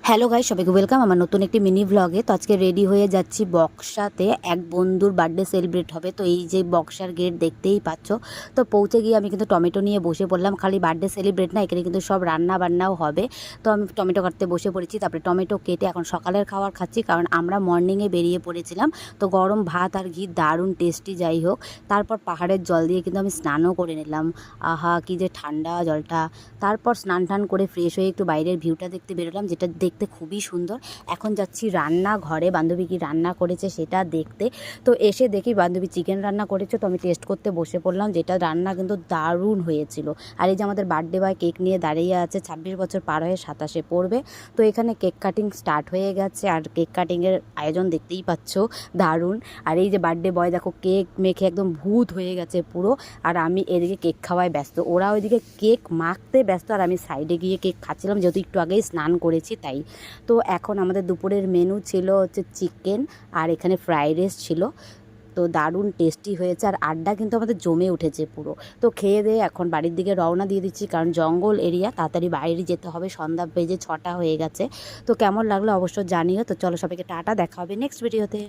Hello guys, সবাইকে welcome আমার নতুন একটি মিনি ভ্লগে। তো আজকে রেডি হয়ে যাচ্ছি বক্সাতে, এক বন্ধুর বার্থডে সেলিব্রেট হবে। তো এই যে বক্সার গেট দেখতেই পাচ্ছ। তো পৌঁছে গিয়ে আমি কিন্তু টমেটো নিয়ে বসে পড়লাম। খালি বার্থডে সেলিব্রেট না, এখানে কিন্তু সব রান্না বান্নাও হবে। তো আমি টমেটো কাটতে বসে পড়েছি, তারপরে টমেটো কেটে এখন সকালের খাবার খাচ্ছি, কারণ আমরা মর্নিংয়ে বেরিয়ে পড়েছিলাম। তো গরম ভাত আর ঘি দারুণ টেস্টি। যাই হোক, তারপর পাহাড়ের জল দিয়ে কিন্তু আমি স্নানও করে নিলাম। আহা, কি যে ঠান্ডা জলটা। তারপর স্নান টান করে ফ্রেশ হয়ে একটু বাইরের ভিউটা দেখতে বেরোলাম, যেটা দেখতে খুবই সুন্দর। এখন যাচ্ছি রান্নাঘরে, বান্ধবী কি রান্না করেছে সেটা দেখতে। তো এসে দেখি বান্ধবী চিকেন রান্না করেছে, তো আমি টেস্ট করতে বসে পড়লাম, যেটা রান্না কিন্তু দারুণ হয়েছিল। আর এই যে আমাদের বার্থডে বয় কেক নিয়ে দাঁড়িয়ে আছে, 26 বছর পার হয়ে 27-এ পড়বে। তো এখানে কেক কাটিং স্টার্ট হয়ে গেছে, আর কেক কাটিংয়ের আয়োজন দেখতেই পাচ্ছ, দারুণ। আর এই যে বার্থডে বয় দেখো কেক মেখে একদম ভূত হয়ে গেছে পুরো। আর আমি এদিকে কেক খাওয়ায় ব্যস্ত, ওরা ওইদিকে কেক মাখতে ব্যস্ত, আর আমি সাইডে গিয়ে কেক খাচ্ছিলাম, যেহেতু একটু আগেই স্নান করেছি তাই। তো এখন আমাদের দুপুরের মেনু ছিল হচ্ছে চিকেন, আর এখানে ফ্রাইড রাইস ছিল। তো দারুণ টেস্টি হয়েছে, আর আড্ডা কিন্তু আমাদের জমে উঠেছে পুরো। তো খেয়ে দিয়ে এখন বাড়ির দিকে রওনা দিয়ে দিচ্ছি, কারণ জঙ্গল এরিয়া, তাড়াতাড়ি বাইরে যেতে হবে, সন্ধ্যা বেজে 6টা হয়ে গেছে। তো কেমন লাগলো অবশ্য জানিও। তো চলো সবাইকে টাটা, দেখা হবে নেক্সট ভিডিওতে।